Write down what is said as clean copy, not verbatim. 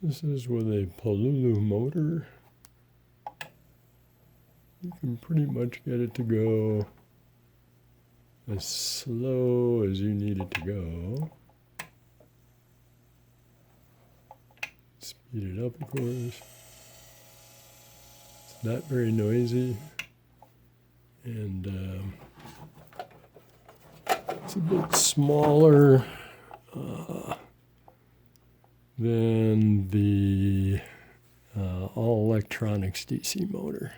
This is with a Pololu motor. You can pretty much get it to go as slow as you need it to go. Speed it up, of course. It's not very noisy, and it's a bit smaller than the all electronics DC motor.